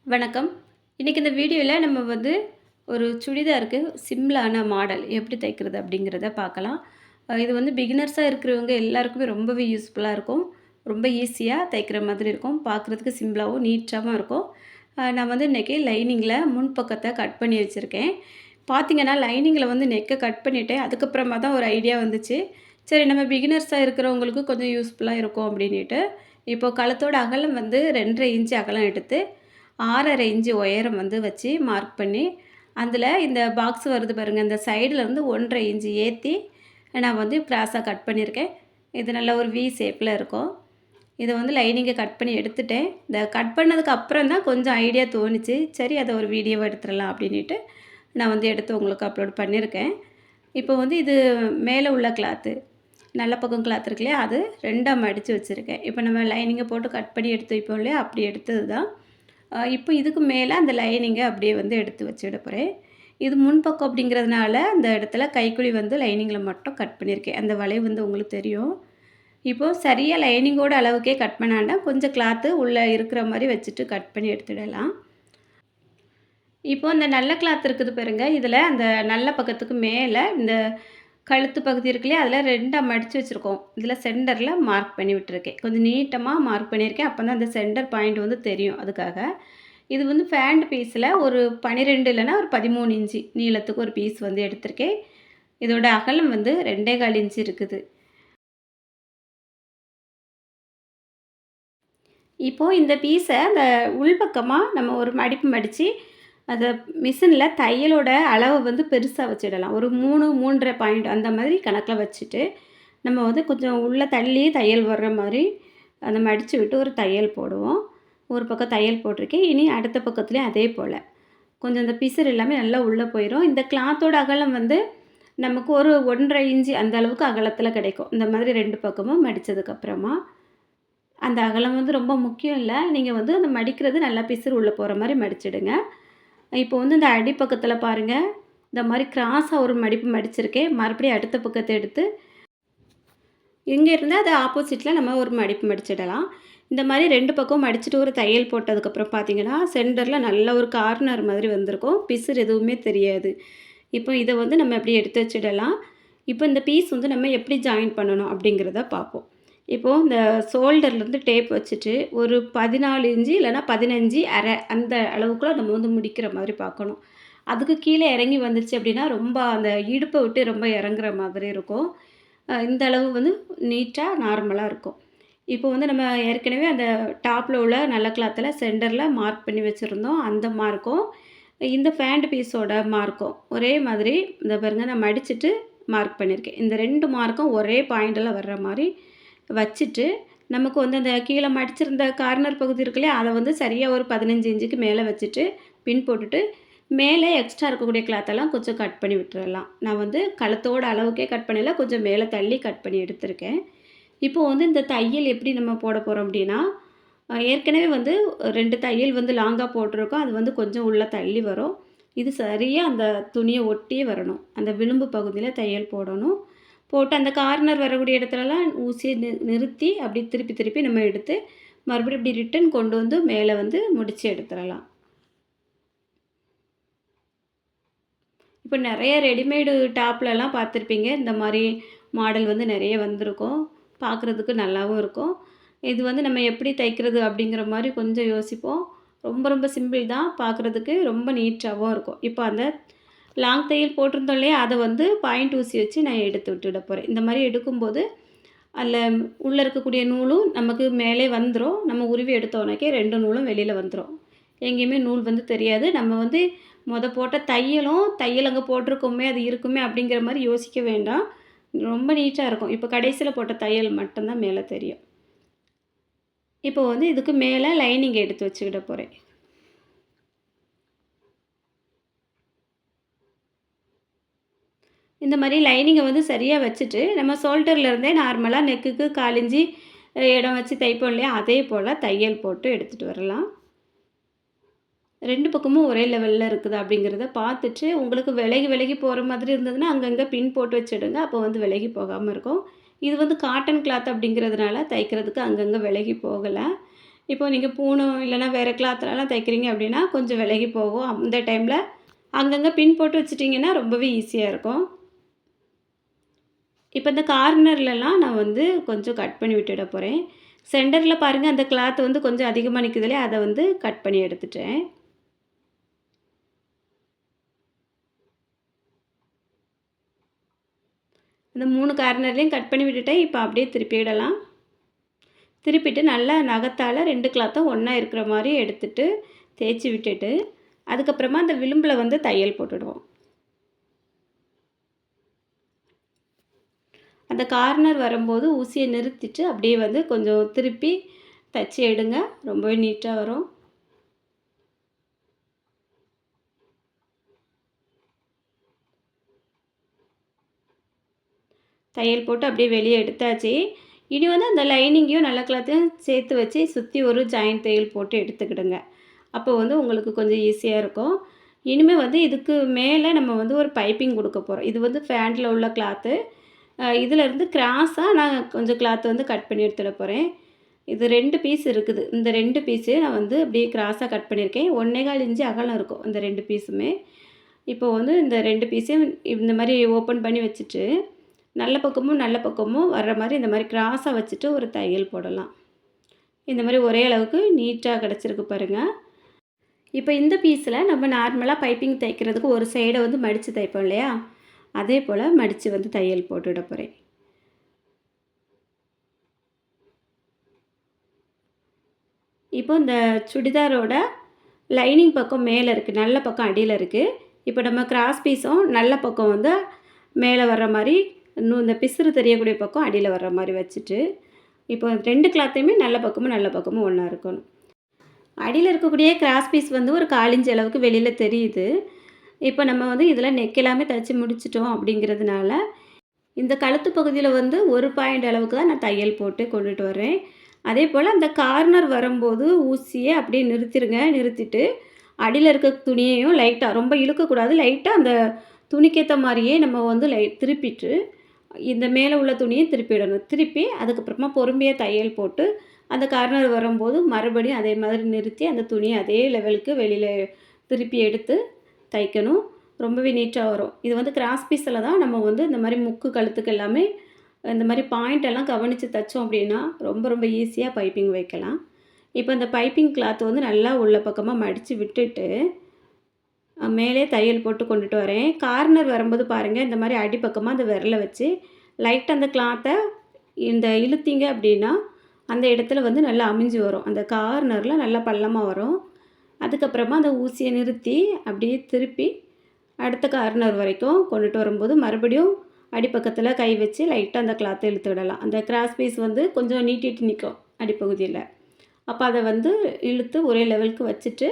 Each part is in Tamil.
வணக்கம். இன்றைக்கி இந்த வீடியோவில் நம்ம ஒரு சுடிதாருக்கு சிம்பிளான மாடல் எப்படி தைக்கிறது அப்படிங்கிறத பார்க்கலாம். இது பிகினர்ஸாக இருக்கிறவங்க எல்லாருக்குமே ரொம்பவே யூஸ்ஃபுல்லாக இருக்கும். ரொம்ப ஈஸியாக தைக்கிற மாதிரி இருக்கும். பார்க்குறதுக்கு சிம்பிளாகவும் நீட்டாகவும் இருக்கும். நான் இன்றைக்கி லைனிங்கில் முன்பக்கத்தை கட் பண்ணி வச்சுருக்கேன். பார்த்திங்கன்னா லைனிங்கில் நெக்கை கட் பண்ணிவிட்டேன். அதுக்கப்புறமா தான் ஒரு ஐடியா வந்துச்சு. சரி, நம்ம பிகினர்ஸாக இருக்கிறவங்களுக்கு கொஞ்சம் யூஸ்ஃபுல்லாக இருக்கும் அப்படின்ட்டு இப்போது கழுத்தோட அகலம் 2.5 இன்ச்சு அகலம் எடுத்து 6.5 இன்ச்சு உயரம் வச்சு மார்க் பண்ணி, அதில் இந்த பாக்ஸ் வருது பாருங்கள், இந்த சைடுலேருந்து 1.5 இன்ச்சு ஏற்றி நான் கிராஸாக கட் பண்ணியிருக்கேன். இது நல்ல ஒரு வி ஷேப்பில் இருக்கும். இதை லைனிங்கை கட் பண்ணி எடுத்துட்டேன். இந்த கட் பண்ணதுக்கு அப்புறம் தான் கொஞ்சம் ஐடியா தோணுச்சு. சரி, அதை ஒரு வீடியோவை எடுத்துடலாம் அப்படின்ட்டு நான் எடுத்து உங்களுக்கு அப்லோட் பண்ணியிருக்கேன். இப்போ இது மேலே உள்ள கிளாத்து, நல்ல பக்கம் கிளாத் இருக்கு இல்லையா, அது 2ஆக மடித்து வச்சுருக்கேன். இப்போ நம்ம லைனிங்கை போட்டு கட் பண்ணி எடுத்து வைப்போம் இல்லையா, அப்படி எடுத்தது தான். இப்போ இதுக்கு மேலே அந்த லைனிங்கை அப்படியே எடுத்து வச்சுட போகிறேன். இது முன்பக்கம் அப்படிங்கிறதுனால அந்த இடத்துல கைக்குழி லைனிங்கில் மட்டும் கட் பண்ணியிருக்கேன். அந்த வளைவு உங்களுக்கு தெரியும். இப்போது சரியாக லைனிங்கோட அளவுக்கே கட் பண்ணாண்டா கொஞ்சம் கிளாத்து உள்ளே இருக்கிற மாதிரி வச்சுட்டு கட் பண்ணி எடுத்துடலாம். இப்போது இந்த நல்ல கிளாத் இருக்குது பாருங்க, இதில் அந்த நல்ல பக்கத்துக்கு மேலே இந்த கழுத்து பகுதி இருக்கு இல்லையா, அதில் 2ஆக மடித்து வச்சுருக்கோம். இதில் சென்டரில் மார்க் பண்ணி விட்டுருக்கேன். கொஞ்சம் நீட்டமாக மார்க் பண்ணியிருக்கேன். அப்போ தான் அந்த சென்டர் பாயிண்ட் தெரியும். அதுக்காக இது ஃபேண்ட் பீஸில் ஒரு 12 இல்லைன்னா ஒரு 13 இன்ச்சு நீளத்துக்கு ஒரு பீஸ் எடுத்திருக்கேன். இதோட அகலம் 2.25 இன்ச்சு இருக்குது. இப்போது இந்த பீஸை அந்த உள்பக்கமாக நம்ம ஒரு மடிப்பு மடித்து அதை மிஷினில் தையலோட அளவை பெருசாக வச்சிடலாம். ஒரு 3, 3.5 பாயிண்ட் அந்த மாதிரி கணக்கில் வச்சுட்டு நம்ம கொஞ்சம் உள்ளே தள்ளி தையல் வர்ற மாதிரி அதை மடித்து விட்டு ஒரு தையல் போடுவோம். ஒரு பக்கம் தையல் போட்டிருக்கேன். இனி அடுத்த பக்கத்துலேயும் அதே போல் கொஞ்சம் இந்த பிசுறு எல்லாமே நல்லா உள்ளே போயிடும். இந்த கிளாத்தோட அகலம் நமக்கு ஒரு 1.5 இன்ச்சு அந்த அளவுக்கு அகலத்தில் கிடைக்கும். இந்த மாதிரி 2 பக்கமும் மடித்ததுக்கப்புறமா அந்த அகலம் ரொம்ப முக்கியம் இல்லை. நீங்கள் அந்த மடிக்கிறது நல்லா பிசுறு உள்ளே போகிற மாதிரி மடிச்சிடுங்க. இப்போ இந்த அடிப்பக்கத்தில் பாருங்கள், இந்த மாதிரி கிராஸாக ஒரு மடிப்பு மடிச்சிருக்கேன். மறுபடியும் அடுத்த பக்கத்தை எடுத்து இங்கே இருந்தால் அது ஆப்போசிட்டில் நம்ம ஒரு மடிப்பு மடிச்சிடலாம். இந்த மாதிரி 2 பக்கம் மடிச்சுட்டு ஒரு தையல் போட்டதுக்கப்புறம் பார்த்தீங்கன்னா, சென்டரில் நல்ல ஒரு கார்னர் மாதிரி வந்திருக்கும். பிசுறு எதுவுமே தெரியாது. இப்போ இதை நம்ம எப்படி எடுத்து வச்சிடலாம். இப்போ இந்த பீஸ் நம்ம எப்படி ஜாயின் பண்ணணும் அப்படிங்கிறத பார்ப்போம். இப்போது இந்த ஷோல்டர்லேருந்து டேப் வச்சுட்டு ஒரு 14 இன்ச்சு இல்லைனா 15.5 அந்த அளவுக்குள்ள நம்ம முடிக்கிற மாதிரி பார்க்கணும். அதுக்கு கீழே இறங்கி வந்துச்சு அப்படின்னா ரொம்ப அந்த இடுப்பை விட்டு ரொம்ப இறங்குற மாதிரி இருக்கும். இந்த அளவு நீட்டாக நார்மலாக இருக்கும். இப்போ நம்ம ஏற்கனவே அந்த டாப்பில் உள்ள நல்ல கிளாத்தில் சென்டரில் மார்க் பண்ணி வச்சுருந்தோம். அந்த மார்க்கும் இந்த ஃபேண்ட் பீஸோட மார்க்கும் ஒரே மாதிரி இந்த பாருங்கள், நான் மடிச்சுட்டு மார்க் பண்ணியிருக்கேன். இந்த 2 மார்க்கும் ஒரே பாயிண்டில் வர்ற மாதிரி வச்சுட்டு நமக்கு அந்த கீழே மடிச்சிருந்த கார்னர் பகுதி இருக்கு இல்லையா, அதை சரியாக ஒரு 15 இன்ச்சுக்கு மேலே வச்சுட்டு பின் போட்டுட்டு மேலே எக்ஸ்ட்ரா இருக்கக்கூடிய கிளாத்தெல்லாம் கொஞ்சம் கட் பண்ணி விட்டுறலாம். நான் கழுத்தோட அளவுக்கே கட் பண்ணல, கொஞ்சம் மேலே தள்ளி கட் பண்ணி எடுத்திருக்கேன். இப்போது இந்த தையல் எப்படி நம்ம போட போகிறோம் அப்படின்னா, ஏற்கனவே 2 தையல் லாங்காக போட்டிருக்கோம். அது கொஞ்சம் உள்ளே தள்ளி வரும். இது சரியாக அந்த துணியை ஒட்டியே வரணும். அந்த விளிம்பு பகுதியில் தையல் போடணும். போட்டு அந்த கார்னர் வரக்கூடிய இடத்துலலாம் ஊசியை நிறுத்தி அப்படி திருப்பி திருப்பி நம்ம எடுத்து மறுபடியும் இப்படி ரிட்டன் கொண்டு மேலே முடித்து எடுத்துடலாம். இப்போ நிறைய ரெடிமேடு டாப்லலாம் பார்த்துருப்பீங்க. இந்த மாதிரி மாடல் நிறைய வந்திருக்கும். பார்க்குறதுக்கு நல்லாவும் இருக்கும். இது நம்ம எப்படி தைக்கிறது அப்படிங்கிற மாதிரி கொஞ்சம் யோசிப்போம். ரொம்ப ரொம்ப சிம்பிள் தான். பார்க்குறதுக்கு ரொம்ப நீட்டாகவும் இருக்கும். இப்போ அந்த லாங் தையல் போட்டிருந்தோம் இல்லையா, அதை பாயிண்ட் ஊசி வச்சு நான் எடுத்து விட்டுட போகிறேன். இந்த மாதிரி எடுக்கும்போது அதில் உள்ளே இருக்கக்கூடிய நூலும் நமக்கு மேலே வந்துடும். நம்ம உருவி எடுத்தோன்னக்கே 2 நூலும் வெளியில் வந்துடும். எங்கேயுமே நூல் தெரியாது. நம்ம போட்ட தையல் அங்கே போட்டிருக்கோமே, அது இருக்குமே அப்படிங்கிற மாதிரி யோசிக்க வேண்டாம். ரொம்ப நீட்டாக இருக்கும். இப்போ கடைசியில் போட்ட தையல் மட்டும்தான் மேலே தெரியும். இப்போ இதுக்கு மேலே லைனிங் எடுத்து வச்சுக்கிட போகிறேன். இந்த மாதிரி லைனிங்கை சரியாக வச்சுட்டு நம்ம ஷோல்டர்லேருந்தே நார்மலாக நெக்குக்கு 1/4 இன்ச்சு இடம் வச்சு தைப்போம் இல்லையா, அதே போல் தையல் போட்டு எடுத்துகிட்டு வரலாம். 2 பக்கமும் ஒரே லெவலில் இருக்குது அப்படிங்கிறத பார்த்துட்டு உங்களுக்கு விலகி விலகி போகிற மாதிரி இருந்ததுன்னா அங்கங்கே பின் போட்டு வச்சுடுங்க. அப்போ விலகி போகாமல் இருக்கும். இது காட்டன் கிளாத் அப்படிங்கிறதுனால தைக்கிறதுக்கு அங்கங்கே விலகி போகலை. இப்போ நீங்கள் பூனம் இல்லைன்னா வேறு கிளாத்லலாம் தைக்கிறீங்க அப்படின்னா கொஞ்சம் விலகி போகும். அந்த டைமில் அங்கங்கே பின் போட்டு வச்சுட்டிங்கன்னா ரொம்பவே ஈஸியாக இருக்கும். இப்போ இந்த கார்னர்லலாம் நான் வந்து கொஞ்சம் கட் பண்ணி விட்டுட போகிறேன். சென்டரில் பாருங்கள் அந்த கிளாத் வந்து கொஞ்சம் அதிகமாக நிற்குது இல்லையா, அதை வந்து கட் பண்ணி எடுத்துட்டேன். அந்த 3 கார்னர்லேயும் கட் பண்ணி விட்டுட்டேன். இப்போ அப்படியே திருப்பிடலாம். திருப்பிட்டு நல்லா நகத்தால் 2 கிளாத்தும் ஒன்றா இருக்கிற மாதிரி எடுத்துட்டு தேய்ச்சி விட்டுட்டு, அதுக்கப்புறமா அந்த விளிம்பில் வந்து தையல் போட்டுடுவோம். அந்த கார்னர் வரும்போது ஊசியை நிறுத்திட்டு அப்படியே வந்து கொஞ்சம் திருப்பி தச்சு எடுங்க. ரொம்பவே நீட்டாக வரும். தையல் போட்டு அப்படியே வெளியே எடுத்தாச்சு. இனி வந்து அந்த லைனிங்கையும் நல்ல கிளாத்தையும் சேர்த்து வச்சு சுற்றி ஒரு ஜாயிண்ட் தையல் போட்டு எடுத்துக்கிடுங்க. அப்போ வந்து உங்களுக்கு கொஞ்சம் ஈஸியாக இருக்கும். இனிமேல் வந்து இதுக்கு மேலே நம்ம வந்து ஒரு பைப்பிங் கொடுக்க போகிறோம். இது வந்து ஃபேண்டில் உள்ள கிளாத்து. இதிலேருந்து கிராஸாக நான் கொஞ்சம் கிளாத் வந்து கட் பண்ணி எடுத்துட போகிறேன். இது 2 பீஸ் இருக்குது. இந்த 2 பீஸு நான் வந்து அப்படியே கிராஸாக கட் பண்ணியிருக்கேன். 1 1/4 இன்ச்சு அகலம் இருக்கும் இந்த 2 பீஸுமே. இப்போ வந்து இந்த 2 பீஸையும் இந்த மாதிரி ஓப்பன் பண்ணி வச்சுட்டு, நல்ல பக்கமும் நல்ல பக்கமும் வர்ற மாதிரி இந்த மாதிரி கிராஸாக வச்சுட்டு ஒரு தையல் போடலாம். இந்த மாதிரி ஒரே அளவுக்கு நீட்டாக கிடச்சிருக்கு பாருங்கள். இப்போ இந்த பீஸில் நம்ம நார்மலாக பைப்பிங் தைக்கிறதுக்கு ஒரு சைடை வந்து மடித்து தைப்போம் இல்லையா, அதே போல் மடித்து வந்து தையல் போட்டுவிட போகிறேன். இப்போ இந்த சுடிதாரோட லைனிங் பக்கம் மேலே இருக்குது, நல்ல பக்கம் அடியில் இருக்குது. இப்போ நம்ம கிராஸ் பீஸும் நல்ல பக்கம் வந்து மேலே வர்ற மாதிரி, இன்னும் இந்த பிசுறு தெரியக்கூடிய பக்கம் அடியில் வர்ற மாதிரி வச்சுட்டு, இப்போ 2 கிளாத்தையுமே நல்ல பக்கமும் ஒன்றா இருக்கணும். அடியில் இருக்கக்கூடிய கிராஸ் பீஸ் வந்து ஒரு 1/4 இன்ச் அளவுக்கு வெளியில் தெரியுது. இப்போ நம்ம வந்து இதில் நெக் எல்லாமே தைச்சி முடிச்சிட்டோம் அப்படிங்கிறதுனால, இந்த கழுத்து பகுதியில் வந்து ஒரு பாயிண்ட் அளவுக்கு தான் நான் தையல் போட்டு கொண்டுட்டு வரேன். அதே போல் அந்த கார்னர் வரும்போது ஊசியை அப்படியே நிறுத்திடுங்க. நிறுத்திட்டு அடியில் இருக்க துணியையும் லைட்டாக, ரொம்ப இழுக்கக்கூடாது, லைட்டாக அந்த துணிக்கேற்ற மாதிரியே நம்ம வந்து திருப்பிட்டு இந்த மேலே உள்ள துணியை திருப்பிடணும். திருப்பி அதுக்கப்புறமா பொறுமையாக தையல் போட்டு அந்த கார்னர் வரும்போது மறுபடியும் அதே மாதிரி நிறுத்தி அந்த துணியை அதே லெவலுக்கு வெளியில் திருப்பி எடுத்து தைக்கணும். ரொம்பவே நீட்டாக வரும். இது வந்து கிராஸ் பீஸில் தான் நம்ம வந்து இந்த மாதிரி முக்கு கழுத்துக்கு எல்லாமே இந்த மாதிரி பாயிண்ட் எல்லாம் கவனித்து தைச்சோம் அப்படின்னா ரொம்ப ரொம்ப ஈஸியாக பைப்பிங் வைக்கலாம். இப்போ இந்த பைப்பிங் கிளாத் வந்து நல்லா உள்ள பக்கமாக மடித்து விட்டுட்டு மேலே தையல் போட்டு கொண்டுட்டு வரேன். கார்னர் வரும்போது பாருங்கள், இந்த மாதிரி அடிப்பக்கமாக அந்த விரலை வச்சு லைட்டாக அந்த கிளாத்தை இந்த இழுத்தீங்க அப்படின்னா அந்த இடத்துல வந்து நல்லா அமிஞ்சு வரும். அந்த கார்னரில் நல்லா பள்ளமாக வரும். அதுக்கப்புறமா அந்த ஊசியை நிறுத்தி அப்படியே திருப்பி அடுத்த கார்னர் வரைக்கும் கொண்டுட்டு வரும்போது மறுபடியும் அடிப்பக்கத்தில் கை வச்சு லைட்டாக அந்த கிளாத்தை இழுத்து விடலாம். அந்த கிராஸ் பீஸ் வந்து கொஞ்சம் நீட்டிட்டு நிற்கும் அடிப்பகுதியில். அப்போ அதை வந்து இழுத்து ஒரே லெவலுக்கு வச்சுட்டு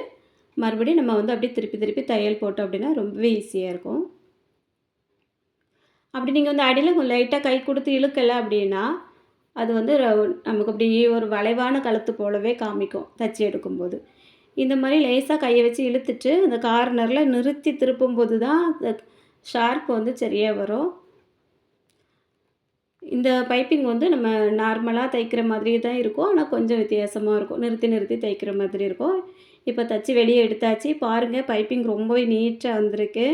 மறுபடியும் நம்ம வந்து அப்படியே திருப்பி திருப்பி தையல் போட்டோம் அப்படின்னா ரொம்பவே ஈஸியாக இருக்கும். அப்படி நீங்கள் வந்து அடியில் கொஞ்சம் லைட்டாக கை கொடுத்து இழுக்கலை அப்படின்னா அது வந்து நமக்கு அப்படி ஒரு வளைவான கழுத்து போலவே காமிக்கும் தச்சு எடுக்கும்போது. இந்த மாதிரி லேசாக கையை வச்சு இழுத்துட்டு அந்த கார்னரில் நிறுத்தி திருப்பும்போது தான் அந்த ஷார்ப் வந்து சரியாக வரும். இந்த பைப்பிங் வந்து நம்ம நார்மலாக தைக்கிற மாதிரி தான் இருக்கும். ஆனால் கொஞ்சம் வித்தியாசமாக இருக்கும். நிறுத்தி நிறுத்தி தைக்கிற மாதிரி இருக்கும். இப்போ தச்சு வெளியே எடுத்தாச்சு. பாருங்கள், பைப்பிங் ரொம்பவே நீட்டாக வந்திருக்கு.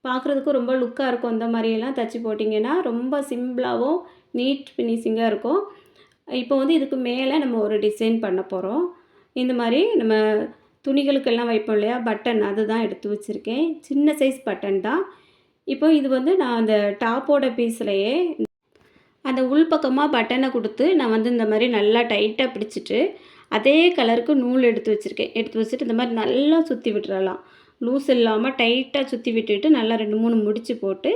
பார்க்குறதுக்கும் ரொம்ப லுக்காக இருக்கும். இந்த மாதிரியெல்லாம் தச்சு போட்டிங்கன்னா ரொம்ப சிம்பிளாகவும் நீட் ஃபினிஷிங்காக இருக்கும். இப்போ வந்து இதுக்கு மேலே நம்ம ஒரு டிசைன் பண்ண போகிறோம். இந்த மாதிரி நம்ம துணிகளுக்கெல்லாம் வைப்போம் இல்லையா, பட்டன், அதுதான் எடுத்து வச்சுருக்கேன். சின்ன சைஸ் பட்டன் தான். இப்போ இது வந்து நான் அந்த டாப்போட பீஸ்லையே அந்த உள்பக்கமாக பட்டனை கொடுத்து நான் வந்து இந்த மாதிரி நல்லா டைட்டாக பிடிச்சிட்டு அதே கலருக்கு நூல் எடுத்து வச்சுருக்கேன். எடுத்து வச்சுட்டு இந்த மாதிரி நல்லா சுற்றி விட்டுறலாம். லூஸ் இல்லாமல் டைட்டாக சுற்றி விட்டுட்டு நல்லா 2 3 முடிச்சு போட்டு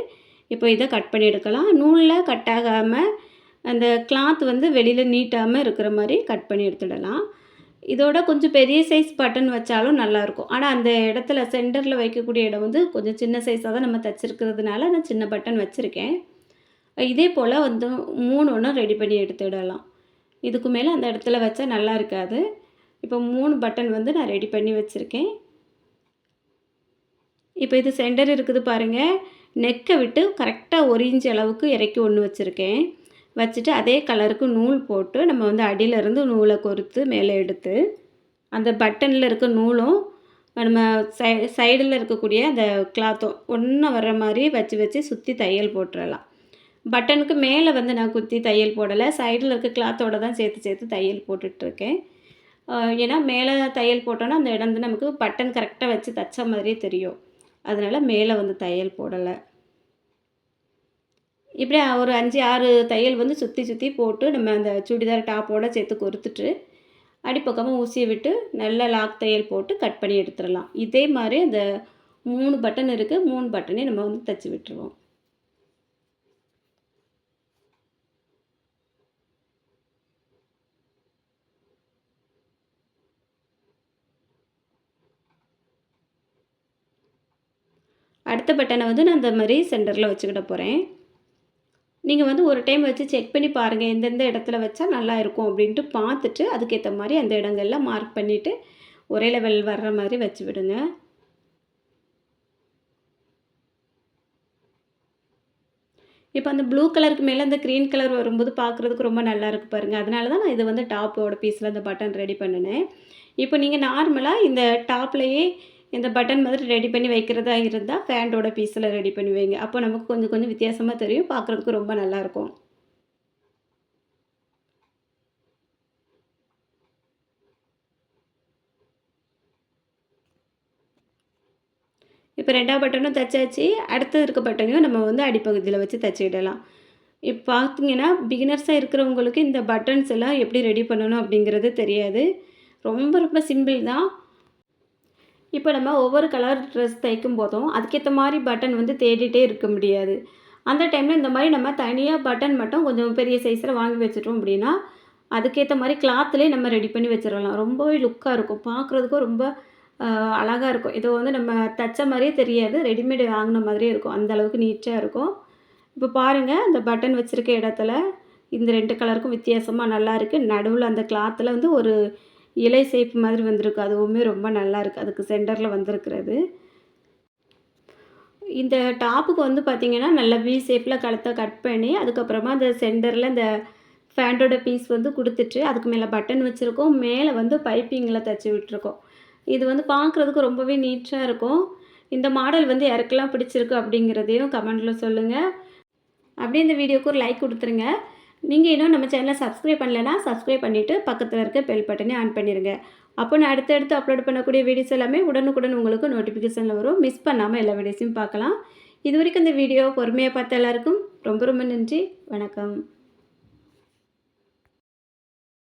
இப்போ இதை கட் பண்ணி எடுக்கலாம். நூலில் கட் ஆகாமல் அந்த கிளாத் வந்து வெளியில் நீட்டாமல் இருக்கிற மாதிரி கட் பண்ணி எடுத்துடலாம். இதோட கொஞ்சம் பெரிய சைஸ் பட்டன் வச்சாலும் நல்லாயிருக்கும். ஆனால் அந்த இடத்துல சென்டரில் வைக்கக்கூடிய இடம் வந்து கொஞ்சம் சின்ன சைஸாக தான் நம்ம தைச்சிருக்கிறதுனால நான் சின்ன பட்டன் வச்சுருக்கேன். இதே போல் வந்து 3 ஒன்றும் ரெடி பண்ணி எடுத்துடலாம். இதுக்கு மேலே அந்த இடத்துல வச்சா நல்லா இருக்காது. இப்போ 3 பட்டன் வந்து நான் ரெடி பண்ணி வச்சுருக்கேன். இப்போ இது சென்டர் இருக்குது பாருங்கள். நெக்கை விட்டு கரெக்டாக 1 இன்ச் அளவுக்கு இறக்கி ஒன்று வச்சுருக்கேன். வச்சுட்டு அதே கலருக்கு நூல் போட்டு நம்ம வந்து அடியிலேருந்து நூலை கொறுத்து மேலே எடுத்து அந்த பட்டனில் இருக்க நூலும் நம்ம சைடில் இருக்கக்கூடிய அந்த கிளாத்தும் ஒன்றா வர்ற மாதிரி வச்சு வச்சு சுற்றி தையல் போட்டுடலாம். பட்டனுக்கு மேலே வந்து நான் குத்தி தையல் போடலை, சைடில் இருக்க கிளாத்தோடு தான் சேர்த்து சேர்த்து தையல் போட்டுட்ருக்கேன். ஏன்னா மேலே தையல் போட்டோன்னா அந்த இடம் வந்து நமக்கு பட்டன் கரெக்டாக வச்சு தைச்ச மாதிரியே தெரியும். அதனால் மேலே வந்து தையல் போடலை. இப்படியே ஒரு 5, 6 தையல் வந்து சுற்றி சுற்றி போட்டு நம்ம அந்த சுடிதார் டாப்போடு சேர்த்து கொறுத்துட்டு அடிப்பக்கமாக ஊசியை விட்டு நல்லா லாக் தையல் போட்டு கட் பண்ணி எடுத்துடலாம். இதே மாதிரி அந்த 3 பட்டன் இருக்குது, 3 பட்டனையும் நம்ம வந்து தைச்சி விட்டுருவோம். அடுத்த பட்டனை வந்து நான் இந்த மாதிரி சென்டரில் வச்சுக்கிட போகிறேன். நீங்கள் வந்து ஒரு டைம் வச்சு செக் பண்ணி பாருங்கள், எந்தெந்த இடத்துல வச்சா நல்லா இருக்கும் அப்படின்ட்டு பார்த்துட்டு அதுக்கேற்ற மாதிரி அந்த இடங்கள்லாம் மார்க் பண்ணிவிட்டு ஒரே லெவல் வர்ற மாதிரி வச்சு விடுங்க. இப்போ அந்த ப்ளூ கலருக்கு மேலே அந்த க்ரீன் கலர் வரும்போது பார்க்குறதுக்கு ரொம்ப நல்லா இருக்குது பாருங்கள். அதனால தான் நான் இது வந்து டாப்போட பீஸில் அந்த பட்டன் ரெடி பண்ணினேன். இப்போ நீங்கள் நார்மலாக இந்த டாப்லேயே இந்த பட்டன் மாதிரி ரெடி பண்ணி வைக்கிறதா இருந்தால் பேண்ட்டோட பீஸில் ரெடி பண்ணி வைங்க. அப்போ நமக்கு கொஞ்சம் கொஞ்சம் வித்தியாசமாக தெரியும், பார்க்குறதுக்கு ரொம்ப நல்லாயிருக்கும். இப்போ 2வது பட்டனும் தைச்சாச்சு. அடுத்து இருக்க பட்டனையும் நம்ம வந்து அடிப்பகுதியில் வச்சு தைச்சிடலாம். இப்போ பார்த்தீங்கன்னா பிகினர்ஸாக இருக்கிறவங்களுக்கு இந்த பட்டன்ஸ் எல்லாம் எப்படி ரெடி பண்ணணும் அப்படிங்கிறது தெரியாது. ரொம்ப ரொம்ப சிம்பிள் தான். இப்போ நம்ம ஒவ்வொரு கலர் ட்ரெஸ் தைக்கும் போதும் அதுக்கேற்ற மாதிரி பட்டன் வந்து தேடிகிட்டே இருக்க முடியாது. அந்த டைமில் இந்த மாதிரி நம்ம தனியாக பட்டன் மட்டும் கொஞ்சம் பெரிய சைஸில் வாங்கி வச்சுட்டோம் அப்படின்னா அதுக்கேற்ற மாதிரி கிளாத்துலேயே நம்ம ரெடி பண்ணி வச்சிடலாம். ரொம்பவே லுக்காக இருக்கும், பார்க்குறதுக்கும் ரொம்ப அழகாக இருக்கும். இது வந்து நம்ம தைச்ச மாதிரியே தெரியாது, ரெடிமேடு வாங்கின மாதிரியே இருக்கும். அந்த அளவுக்கு நீட்டாக இருக்கும். இப்போ பாருங்கள், இந்த பட்டன் வச்சுருக்க இடத்துல இந்த 2 கலருக்கும் வித்தியாசமாக நல்லாயிருக்கு. நடுவில் அந்த கிளாத்தில் வந்து ஒரு இலை ஷேப் மாதிரி வந்திருக்கு, அதுவுமே ரொம்ப நல்லாயிருக்கு. அதுக்கு சென்டரில் வந்திருக்கிறது. இந்த டாப்புக்கு வந்து பார்த்திங்கன்னா நல்ல வி ஷேப்பில் கழுத்தை கட் பண்ணி அதுக்கப்புறமா அந்த சென்டரில் இந்த ஃபேண்டோட பீஸ் வந்து கொடுத்துட்டு அதுக்கு மேலே பட்டன் வச்சுருக்கோம், மேலே வந்து பைப்பிங்கில் தைச்சி விட்டுருக்கோம். இது வந்து பார்க்குறதுக்கு ரொம்பவே நீட்டாக இருக்கும். இந்த மாடல் வந்து யாருக்கெல்லாம் பிடிச்சிருக்கு அப்படிங்கிறதையும் கமெண்டில் சொல்லுங்கள். அப்படியே இந்த வீடியோக்கு ஒரு லைக் கொடுத்துருங்க. நீங்கள் இன்னும் நம்ம சேனலை சப்ஸ்கிரைப் பண்ணலைன்னா சப்ஸ்கிரைப் பண்ணிவிட்டு பக்கத்தில் இருக்க பெல் பட்டனை ஆன் பண்ணிடுங்க. அப்போ நான் அடுத்தடுத்து அப்லோட் பண்ணக்கூடிய வீடியோஸ் எல்லாமே உடனுக்குடன் உங்களுக்கு நோட்டிஃபிகேஷனில் வரும். மிஸ் பண்ணாமல் எல்லா வீடியோஸையும் பார்க்கலாம். இது வரைக்கும் இந்த வீடியோ பொறுமையாக பார்த்த எல்லாருக்கும் ரொம்ப ரொம்ப நன்றி. வணக்கம்.